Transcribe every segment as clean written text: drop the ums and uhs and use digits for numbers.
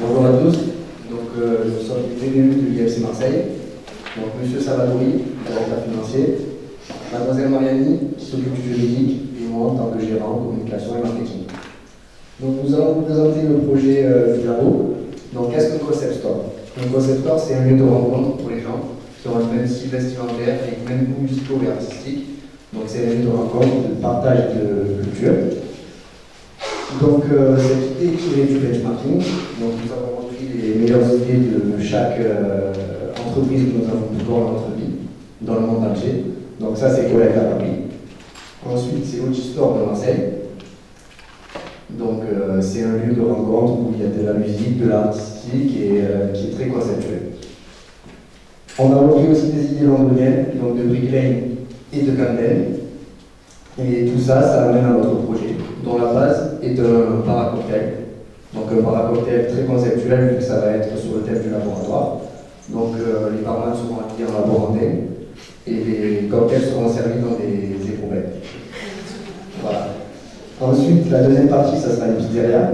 Bonjour à tous, nous sommes les PDU de l'IFC Marseille. Donc, Monsieur Salvadori, directeur financier, Mademoiselle Mariani, qui s'occupe du juridique, et moi en tant que gérant, communication et marketing. Donc, nous allons vous présenter le projet du labo. Donc, qu'est-ce qu'un concept store? Un concept store, c'est un lieu de rencontre pour les gens qui ont un même style vestimentaire et même goût musicaux et artistiques. Donc, c'est un lieu de rencontre, de partage de culture. Donc, cette idée est tirée du benchmarking. Donc, nous avons repris les meilleures idées de chaque entreprise que nous avons pu voir dans notre vie, dans le monde entier. Donc, ça, c'est Collecte à Paris. Ensuite, c'est Oji Store de Marseille. Donc, c'est un lieu de rencontre où il y a de la musique, de l'art artistique et qui est très conceptuel. On a repris aussi des idées londoniennes, donc de Brick Lane et de Camden. Et tout ça, ça amène à notre projet, dont la base est un para-cocktail. Donc un para-cocktail très conceptuel, vu que ça va être sur le thème du laboratoire. Donc les barman seront habillés en laborantin et les cocktails seront servis dans des éprouvettes. Voilà. Ensuite, la deuxième partie, ça sera une pizzeria.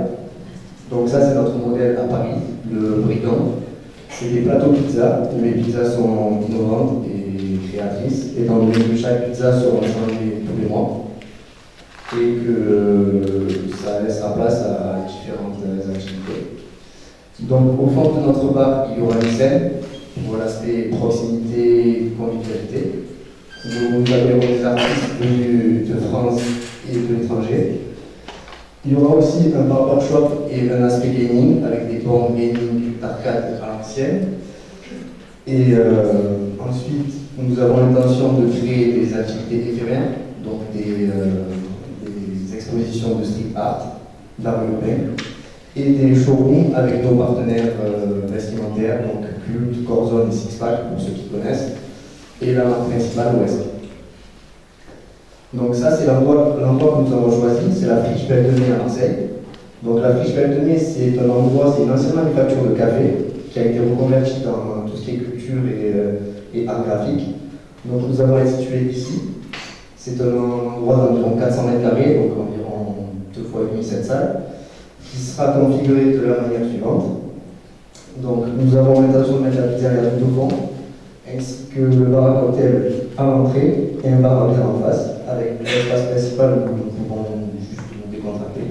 Donc ça, c'est notre modèle à Paris, le Brigand. C'est des plateaux pizza, où les pizzas sont innovantes et créatrices, et dans lequel chaque pizza sera changée tous les mois, et que ça laissera place à différentes activités. Donc au fond de notre bar, il y aura une scène pour l'aspect proximité et convivialité. Nous accueillerons des artistes venus de France et de l'étranger. Il y aura aussi un barber shop et un aspect gaming avec des bornes gaming d'arcade à l'ancienne. Et ensuite, nous avons l'intention de créer des activités éphémères, donc des expositions de street art, d'art urbain, et des showrooms avec nos partenaires vestimentaires, donc Cult, Corzone et Sixpack, pour ceux qui connaissent, et la marque principale Ouest. Donc ça, c'est l'endroit que nous avons choisi, c'est la Friche Belle de Mai à Marseille. Donc la Friche Belle de Mai, c'est un endroit, c'est une ancienne manufacture de café qui a été reconvertie dans tout ce qui est culture et art graphique. Donc nous avons été situés ici. C'est un endroit d'environ 400 mètres carrés, donc environ 2 fois et demi cette salle, qui sera configuré de la manière suivante. Donc nous avons l'intention de mettre la pizzeria tout au fond, ainsi que le bar à cocktail à l'entrée et un bar à bière en face, avec l'espace principal où nous pouvons juste nous décontracter.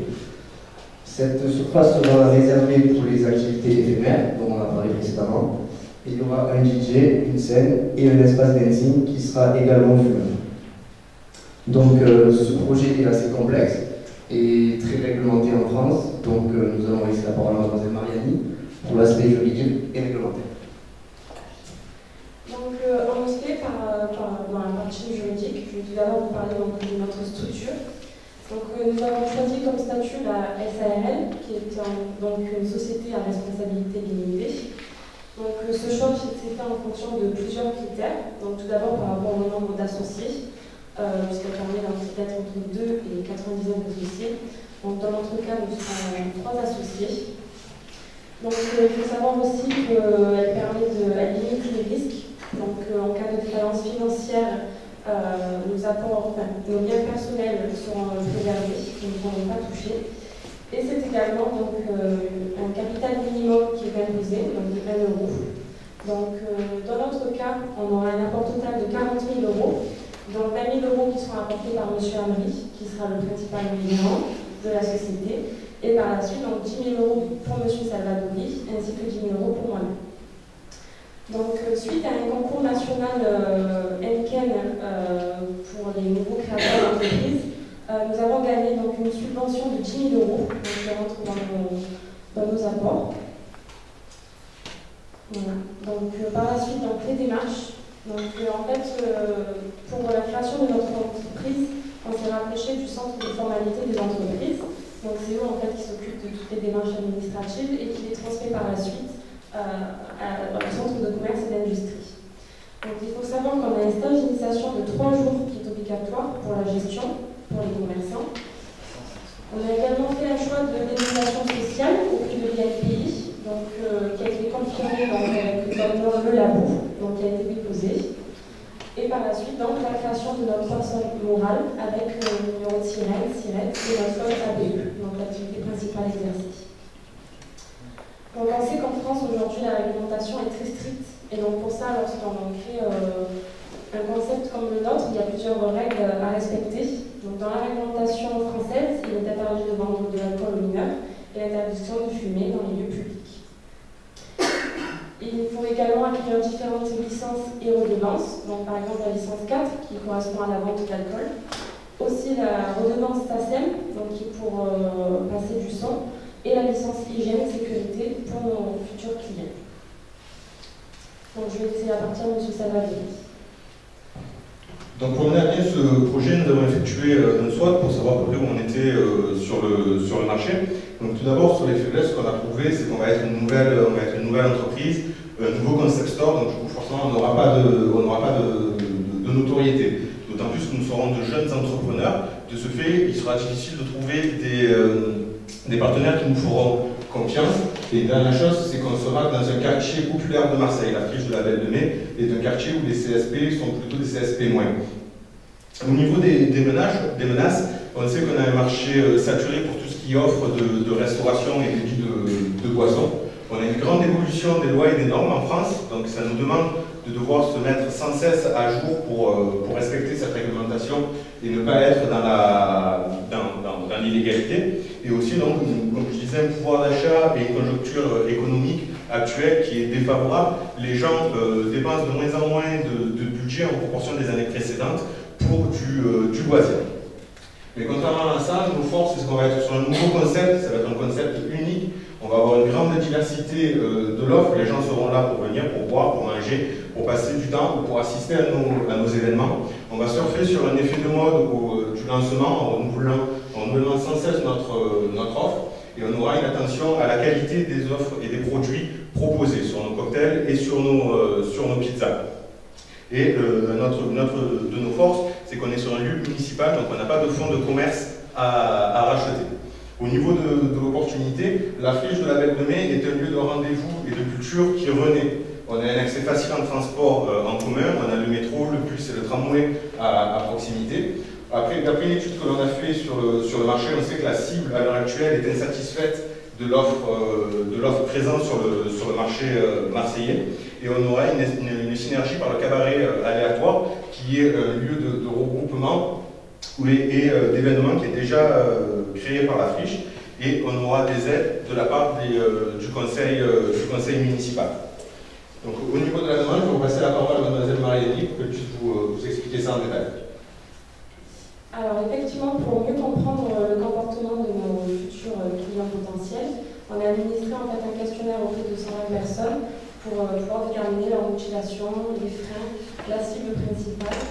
Cette surface sera réservée pour les activités éphémères, dont on a parlé précédemment. Il y aura un DJ, une scène et un espace dancing qui sera également fumé. Donc ce projet est assez complexe et très réglementé en France. Donc nous allons laisser la parole à Mademoiselle Mariani pour l'aspect juridique et réglementaire. Donc, en effet, dans la partie juridique, je vais tout d'abord vous parler donc, de notre structure. Donc, nous avons choisi comme statut la SARL, qui est donc une société à responsabilité limitée. Donc, ce choix s'est fait en fonction de plusieurs critères. Donc, tout d'abord par rapport au nombre d'associés, puisque permet d'être entre 2 et 99 associés. Donc, dans notre cas, nous serons 3 associés. Donc, il faut savoir aussi qu'elle limite les risques. Donc, en cas de défaillance financière, nos biens personnels seront préservés, nous ne pourrons pas toucher. Et c'est également donc, un capital minimum qui est imposé, donc de 20 €. Donc, dans notre cas, on aura un apport total de 40 000 €, donc 20 000 € qui seront apportés par M. Amri, qui sera le principal gérant de la société, et par la suite, donc 10 000 € pour M. Salvadori, ainsi que 10 000 € pour moi-même. Donc, suite à un concours national Henken pour les nouveaux créateurs d'entreprise, nous avons gagné donc, une subvention de 10 000 €, donc qui rentre dans nos apports. Voilà. Donc, par la suite, donc, les démarches. Donc, en fait, pour la création de notre entreprise, on s'est rapproché du centre de formalité des entreprises. Donc, c'est eux en fait, qui s'occupent de toutes les démarches administratives et qui les transmet par la suite dans le centre de commerce et d'industrie. Donc il faut savoir qu'on a un stage d'initiation de 3 jours qui est obligatoire pour la gestion, pour les commerçants. On a également fait un choix de dénomination sociale au prix de l'INPI, donc qui a été confirmé dans le labo, donc qui a été déposé. Et par la suite, donc, la création de notre personne morale avec le numéro de SIRET et notre ABE, donc l'activité principale exercée. Donc on sait qu'en France aujourd'hui la réglementation est très stricte et donc pour ça lorsqu'on crée un concept comme le nôtre, il y a plusieurs règles à respecter. Donc dans la réglementation française, il est interdit de vendre de l'alcool aux mineurs et l'interdiction de fumer dans les lieux publics. Il faut également acquérir différentes licences et redevances, donc par exemple la licence 4 qui correspond à la vente d'alcool, aussi la redevance TACEM, donc qui est pour passer du son, et la licence hygiène et sécurité pour nos futurs clients. Donc je vais laisser la partie à M. Salvadori. Donc pour mener à bien ce projet, nous avons effectué un SWOT pour savoir à peu près où on était sur le marché. Donc tout d'abord, sur les faiblesses, ce qu'on a trouvé, c'est qu'on va être une nouvelle entreprise, un nouveau concept store, donc du coup forcément on n'aura pas de notoriété. D'autant plus que nous serons de jeunes entrepreneurs. De ce fait, il sera difficile de trouver des partenaires qui nous feront confiance. Et la dernière chose, c'est qu'on sera dans un quartier populaire de Marseille. La friche de la Belle de Mai est un quartier où les CSP sont plutôt des CSP moins. Au niveau des menaces, on sait qu'on a un marché saturé pour tout ce qui offre de restauration et débit de boissons. On a une grande évolution des lois et des normes en France, donc ça nous demande de devoir se mettre sans cesse à jour pour respecter cette réglementation et ne pas être dans l'illégalité. Et aussi, donc, comme je disais, un pouvoir d'achat et une conjoncture économique actuelle qui est défavorable. Les gens dépensent de moins en moins de budget en proportion des années précédentes pour du loisir. Mais contrairement à ça, nos forces, c'est qu'on va être sur un nouveau concept, ça va être un concept unique. On va avoir une grande diversité de l'offre, les gens seront là pour venir, pour boire, pour manger, pour passer du temps ou pour assister à nos événements. On va surfer sur un effet de mode du lancement en renouvelant sans cesse notre offre et on aura une attention à la qualité des offres et des produits proposés sur nos cocktails et sur nos pizzas. Et de nos forces, c'est qu'on est sur un lieu municipal, donc on n'a pas de fonds de commerce à racheter. Au niveau de l'opportunité, la friche de la Belle de Mai est un lieu de rendez-vous et de culture qui renaît. On a un accès facile en transport en commun, on a le métro, le bus et le tramway à proximité. Après, d'après une étude que l'on a fait sur le marché, on sait que la cible à l'heure actuelle est insatisfaite de l'offre présente sur le marché marseillais. Et on aura une synergie par le cabaret aléatoire qui est un lieu de regroupement et d'événements qui est déjà créé par la friche et on aura des aides de la part du conseil municipal. Donc au niveau de la demande, je vais vous passer la parole à Mlle Mariani pour qu'elle puisse vous expliquer ça en détail. Alors effectivement, pour mieux comprendre le comportement de nos futurs clients potentiels, on a administré en fait un questionnaire auprès de 120 personnes pour pouvoir déterminer leur motivation, les freins, la cible principale.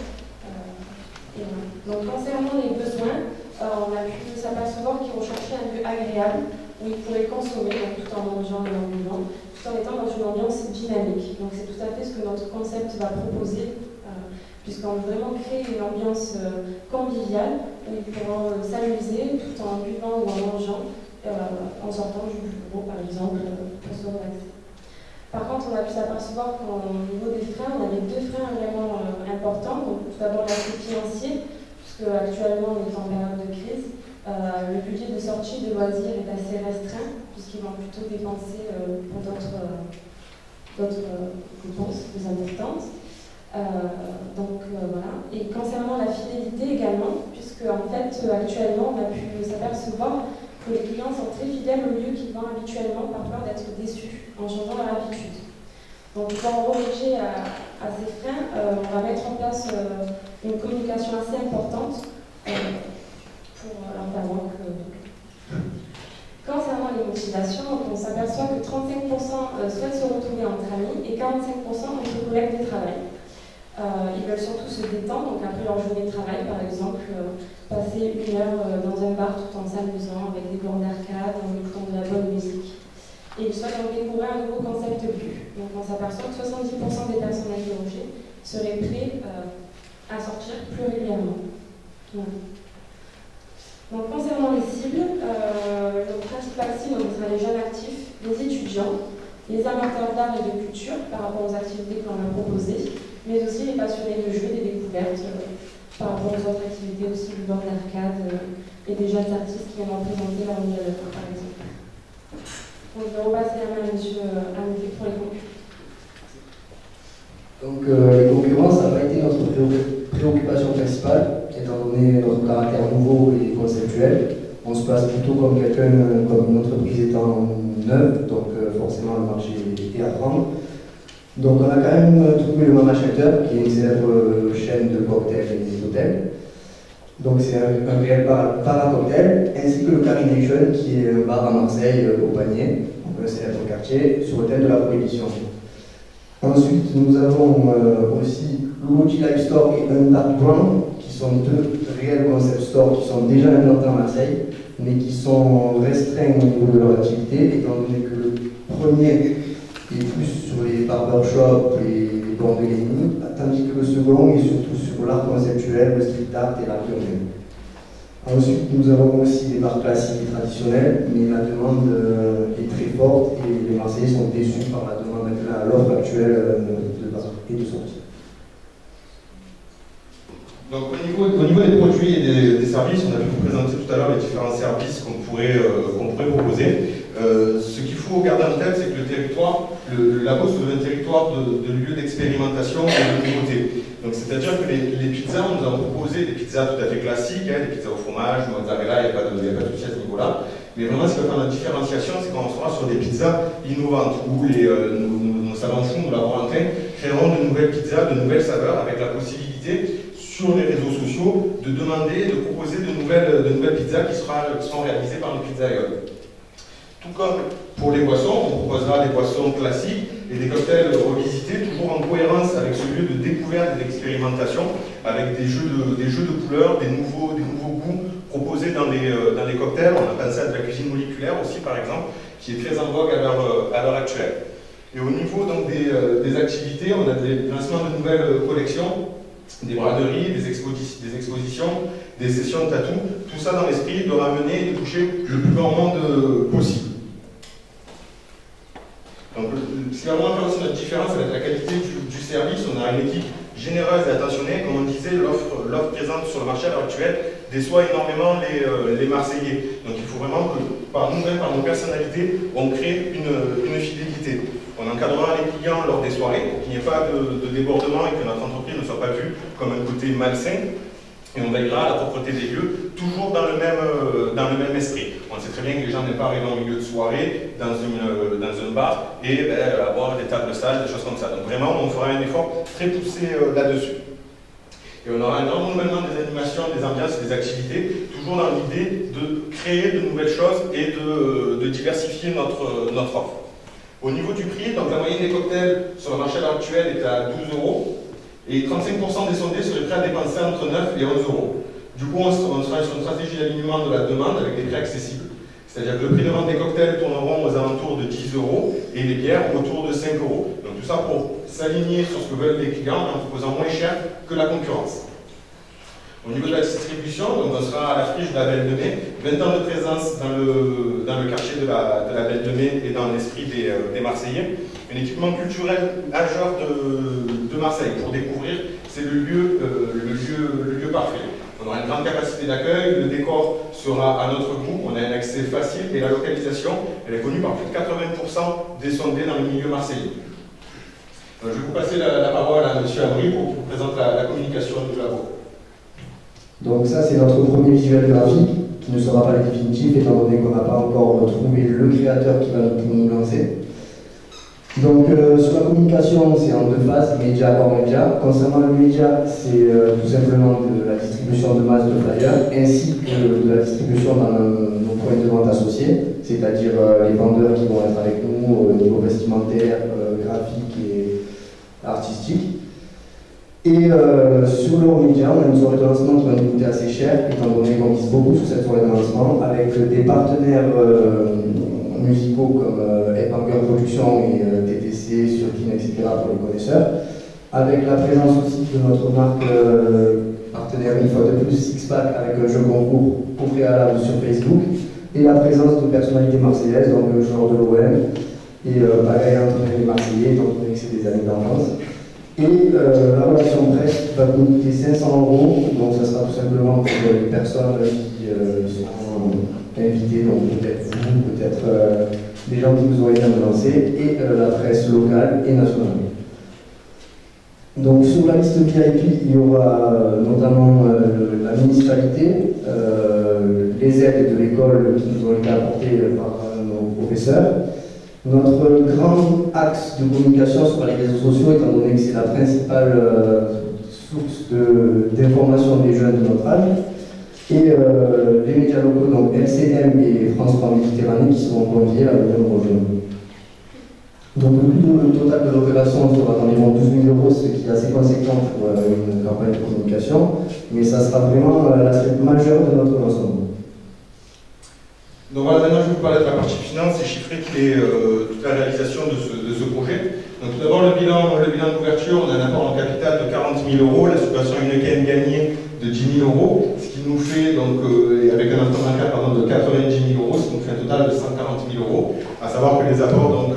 Et voilà. Donc concernant les besoins, on a pu s'apercevoir qu'ils recherchaient un lieu agréable où ils pourraient consommer donc, tout en mangeant et en buvant, tout en étant dans une ambiance dynamique. Donc c'est tout à fait ce que notre concept va proposer, puisqu'on veut vraiment créer une ambiance conviviale où ils pourront s'amuser tout en buvant ou en mangeant, en sortant du bureau par exemple, pour se relaxer. Par contre, on a pu s'apercevoir qu'au niveau des freins, on avait deux freins vraiment importants. Donc, tout d'abord l'aspect financier, puisque actuellement on est en période de crise. Le budget de sortie de loisirs est assez restreint, puisqu'ils vont plutôt dépenser pour d'autres dépenses plus importantes. Voilà. Et concernant la fidélité également, puisque en fait actuellement on a pu s'apercevoir que les clients sont très fidèles au lieu qu'ils vont habituellement par peur d'être déçus en changeant leur habitude. Donc pour remédier à ces freins, on va mettre en place une communication assez importante pour leur faire voir que... Concernant les motivations, on s'aperçoit que 35% souhaitent se retrouver entre amis et 45% entre collègues de travail. Ils veulent surtout se détendre, donc après leur journée de travail, par exemple, passer une heure dans un bar tout en s'amusant avec des bornes d'arcade, en écoutant de la bonne musique. Et ils souhaitent donc découvrir un nouveau concept bu. Donc on s'aperçoit que 70% des personnes interrogées seraient prêts à sortir plus régulièrement. Voilà. Donc concernant les cibles, le principal cible sera les jeunes actifs, les étudiants, les amateurs d'art et de culture par rapport aux activités que l'on a proposées, mais aussi les passionnés de jeux et des découvertes par rapport aux autres activités aussi du bord d'arcade et des jeunes artistes qui viennent présenter leur nouvelle œuvre par exemple. Donc je vais repasser la main à monsieur Anouilh pour les concurrents. Donc les concurrents, ça n'a pas été notre préoccupation principale, étant donné notre caractère nouveau et conceptuel. On se place plutôt comme quelqu'un, comme une entreprise étant neuve, donc forcément le marché est à prendre. Donc on a quand même trouvé le Mama Shelter, qui est une célèbre chaîne de cocktails et d'hôtels. Donc c'est un réel bar à cocktail, ainsi que le Carination, qui est un bar à Marseille au Panier, donc un célèbre quartier, sur le thème de la prohibition. Ensuite, nous avons aussi l'Outil Live Store et Underground, qui sont deux réels concept stores qui sont déjà implantés à Marseille, mais qui sont restreints au niveau de leur activité, étant donné que le premier est plus sur les barbershops et les bornes de gaming, tandis que le second est surtout sur l'art conceptuel, le street art et l'art urbain. Ensuite, nous avons aussi des bars classiques et traditionnels, mais la demande est très forte et les Marseillais sont déçus par la demande, l'offre actuelle de bars et de sorties. Donc au niveau des produits et des services, on a pu vous présenter tout à l'heure les différents services qu'on pourrait proposer. Ce qu'il faut garder en tête, c'est que le territoire, la Beauce est un territoire de lieu d'expérimentation et de nouveauté. Donc c'est-à-dire que les pizzas, on nous a proposé des pizzas tout à fait classiques, des pizzas au fromage, mozzarella, il n'y a pas de souci à ce niveau-là. Mais vraiment, ce qui va faire la différenciation, c'est quand on sera sur des pizzas innovantes, où nos savants fous, nos laborantins, créeront de nouvelles pizzas, de nouvelles saveurs, avec la possibilité sur les réseaux sociaux de demander, de proposer de nouvelles pizzas qui seront réalisées par les pizzaïoles. Tout comme pour les boissons, on proposera des boissons classiques et des cocktails revisités, toujours en cohérence avec ce lieu de découverte et d'expérimentation, avec des jeux de couleurs, des nouveaux goûts proposés dans les cocktails. On a pensé à de la cuisine moléculaire aussi, par exemple, qui est très en vogue à l'heure actuelle. Et au niveau donc, des activités, on a des lancements de nouvelles collections, des braderies, des expositions, des sessions de tatou, tout ça dans l'esprit de ramener et de toucher le plus grand monde possible. Donc, ce qui va vraiment faire aussi notre différence avec la qualité du service, on a une équipe généreuse et attentionnée. Comme on disait, l'offre présente sur le marché à l'heure actuelle déçoit énormément les Marseillais. Donc il faut vraiment que par nous-mêmes, par nos personnalités, on crée une fidélité. On encadrera les clients lors des soirées pour qu'il n'y ait pas de débordement et que notre entreprise ne soit pas vue comme un côté malsain. Et on veillera à la propreté des lieux, toujours dans le même esprit. On sait très bien que les gens n'aiment pas arriver en milieu de soirée, dans un bar, et avoir des tables sales, des choses comme ça. Donc vraiment, on fera un effort très poussé là-dessus. Et on aura un grand renouvellement des animations, des ambiances et des activités, toujours dans l'idée de créer de nouvelles choses et de diversifier notre offre. Au niveau du prix, donc la moyenne des cocktails sur le marché à l'heure actuelle est à 12 €. Et 35% des sondés seraient prêts à dépenser entre 9 et 11 €. Du coup, on sera sur une stratégie d'alignement de la demande avec des prix accessibles. C'est-à-dire que le prix de vente des cocktails tourneront aux alentours de 10 € et les bières autour de 5 €. Donc tout ça pour s'aligner sur ce que veulent les clients en proposant moins cher que la concurrence. Au niveau de la distribution, donc on sera à la friche de la Belle de Mai, 20 ans de présence dans le quartier de la Belle de Mai et dans l'esprit des Marseillais. Un équipement culturel majeur de Marseille pour découvrir, c'est le lieu parfait. On aura une grande capacité d'accueil, le décor sera à notre goût, on a un accès facile et la localisation, elle est connue par plus de 80% des sondés dans le milieu marseillais. Je vais vous passer la parole à M. Abri pour vous présenter la communication du labo. Donc ça, c'est notre premier visuel graphique, qui ne sera pas le définitif, étant donné qu'on n'a pas encore trouvé le créateur qui va nous lancer. Donc sur la communication, c'est en deux phases, média hors média. Concernant le média, c'est tout simplement de la distribution de masse de flyers, ainsi que de la distribution dans nos points de vente associés, c'est-à-dire les vendeurs qui vont être avec nous au niveau vestimentaire, graphique et artistique. Et sur le média, on a une soirée de lancement qui va nous coûter assez cher, étant donné qu'on mise beaucoup sur cette soirée de lancement, avec des partenaires musicaux comme Headbanger Productions et TTC, Surkin, etc. pour les connaisseurs, avec la présence aussi de notre marque partenaire une fois de plus, Sixpack, avec un jeu concours au préalable sur Facebook, et la présence de personnalités marseillaises, donc le joueur de l'OM, et pareil entre les Marseillais, étant donné que c'est des années d'enfance. Et la relation presse va nous coûter 500 €, donc ça sera tout simplement pour les personnes qui seront invitées, donc peut-être vous, peut-être des gens gens qui nous ont aidés à nous lancer, et la presse locale et nationale. Donc sur la liste VIP, il y aura notamment la municipalité, les aides de l'école qui nous ont été apportées par nos professeurs. Notre grand axe de communication sur les réseaux sociaux, étant donné que c'est la principale source d'information des jeunes de notre âge, et les médias locaux, donc LCM et France 3 Méditerranée, qui seront conviés à venir nous rejoindre. Donc le total de l'opération sera d'environ 12 000 €, ce qui est assez conséquent pour une campagne de communication, mais ça sera vraiment l'aspect majeur de notre lancement. Donc voilà, maintenant je vais vous parler de la partie finance et chiffrer toute la réalisation de ce projet. Donc tout d'abord le bilan d'ouverture, on a un apport en capital de 40 000 €, la subvention Heineken gagnée de 10 000 €, ce qui nous fait, donc, avec un apport de 90 000 €, ce qui nous fait un total de 140 000 €, à savoir que les apports donc,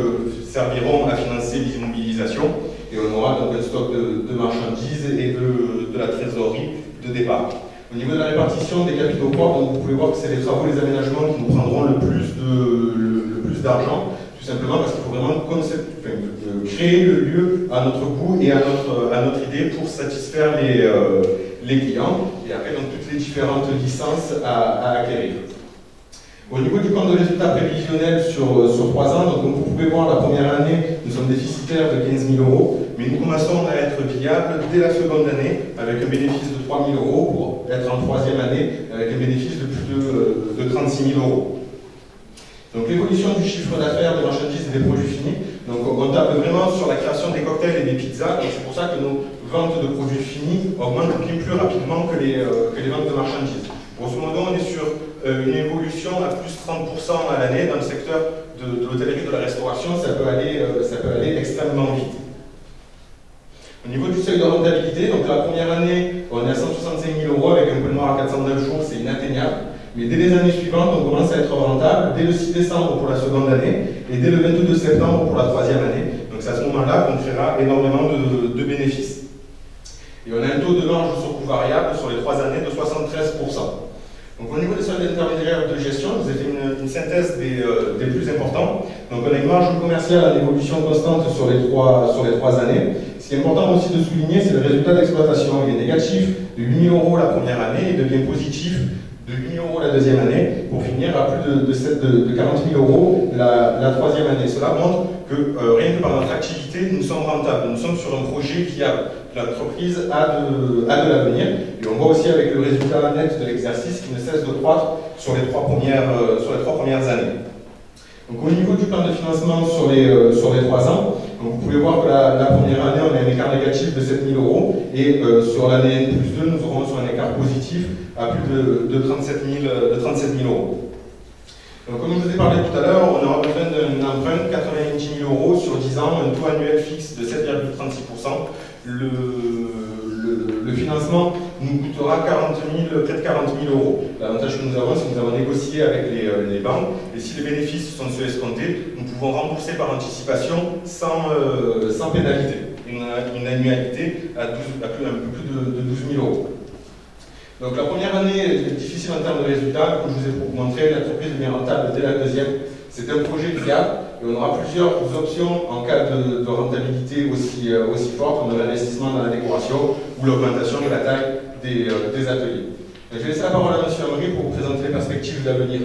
serviront à financer l'immobilisation et on aura donc un stock de marchandises et de la trésorerie de départ. Au niveau de la répartition des capitaux propres, donc vous pouvez voir que c'est les travaux et les aménagements qui nous prendront le plus d'argent, tout simplement parce qu'il faut vraiment créer le lieu à notre goût et à notre idée pour satisfaire les clients, et après donc toutes les différentes licences à acquérir. Au niveau du compte de résultat prévisionnel sur 3 ans, donc comme vous pouvez voir, la première année, nous sommes déficitaires de 15 000 €, mais nous commençons à être viables dès la seconde année, avec un bénéfice de 3 000 € pour être en troisième année, avec un bénéfice de plus de 36 000 €. Donc l'évolution du chiffre d'affaires des marchandises et des produits finis, donc on tape vraiment sur la création des cocktails et des pizzas, et c'est pour ça que nos ventes de produits finis augmentent bien plus rapidement que les ventes de marchandises. Grosso modo, on est sur une évolution à plus 30% à l'année dans le secteur de l'hôtellerie et de la restauration, ça peut aller extrêmement vite. Au niveau du seuil de rentabilité, donc la première année, on est à 165 000 € avec un point noir à 409 jours, c'est inatteignable. Mais dès les années suivantes, on commence à être rentable, dès le 6 décembre pour la seconde année et dès le 22 septembre pour la troisième année. Donc c'est à ce moment-là qu'on créera énormément de bénéfices. Et on a un taux de marge sur coût variable sur les 3 années de 73%. Donc au niveau des seuils intermédiaires de gestion, je vous ai fait une synthèse des plus importants. Donc on a une marge commerciale en évolution constante sur les trois années. Ce qui est important aussi de souligner, c'est le résultat d'exploitation. Il est négatif de 8 000 € la première année et devient positif de 8 000 € la deuxième année, pour finir à plus de 40 000 € la troisième année. Cela montre que rien que par notre activité, nous sommes rentables. Nous sommes sur un projet viable. L'entreprise a de l'avenir. Et on voit aussi avec le résultat net de l'exercice qui ne cesse de croître sur les trois premières années. Donc au niveau du plan de financement sur les 3 ans, donc vous pouvez voir que la première année, on a un écart négatif de 7 000 € et sur l'année N+2, nous aurons sur un écart positif à plus de 37 000 €. Donc, comme je vous ai parlé tout à l'heure, on aura besoin d'un emprunt de 90 000 € sur 10 ans, un taux annuel fixe de 7,36%. Le financement nous coûtera près de 40 000 €. L'avantage que nous avons, c'est que nous avons négocié avec les banques, et si les bénéfices sont ceux escomptés, nous pouvons rembourser par anticipation sans pénalité. Une annualité à un peu plus de 12 000 €. Donc la première année est difficile en termes de résultats. Comme je vous ai montré, l'entreprise devient rentable dès la deuxième. C'est un projet viable et on aura plusieurs options en cas de rentabilité aussi forte, comme l'investissement dans la décoration ou l'augmentation de la taille des ateliers. Je vais laisser la parole à M. Amri pour vous présenter les perspectives d'avenir.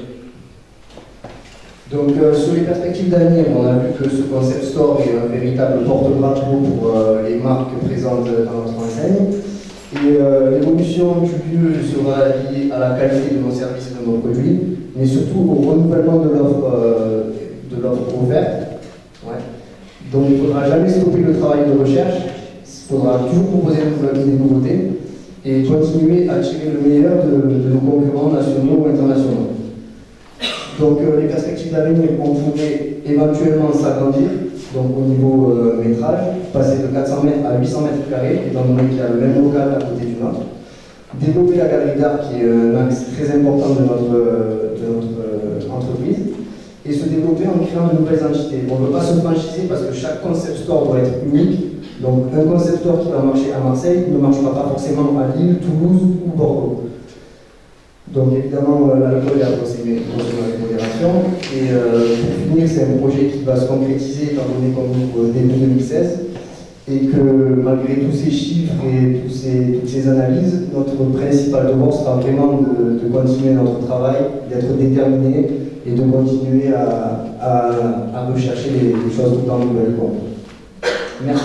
Donc sur les perspectives d'avenir, on a vu que ce concept store est un véritable porte-drapeau pour les marques présentes dans notre enseigne. Et l'évolution du lieu sera liée à la qualité de nos services et de nos produits, mais surtout au renouvellement de l'offre offerte. Ouais. Donc il ne faudra jamais stopper le travail de recherche, il faudra toujours proposer des nouveautés et continuer à tirer le meilleur de nos concurrents nationaux ou internationaux. Donc les perspectives d'avenir, on pourrait éventuellement s'agrandir, donc au niveau métrage, passer de 400 mètres à 800 mètres carrés, étant donné qu'il y a le même local à côté du nôtre. Développer la galerie d'art, qui est un axe très important de notre entreprise, et se développer en créant de nouvelles entités. On ne veut pas se franchiser parce que chaque concept store doit être unique. Donc un concept store qui va marcher à Marseille ne marchera pas forcément à Lille, Toulouse ou Bordeaux. Donc évidemment, l'alcool est à consommer avec modération. Et pour finir, c'est un projet qui va se concrétiser étant donné qu'on ouvre début 2016. Et que malgré tous ces chiffres et toutes ces analyses, notre principal devoir sera vraiment de continuer notre travail, d'être déterminé et de continuer à rechercher les choses tout en nouvelles. Merci.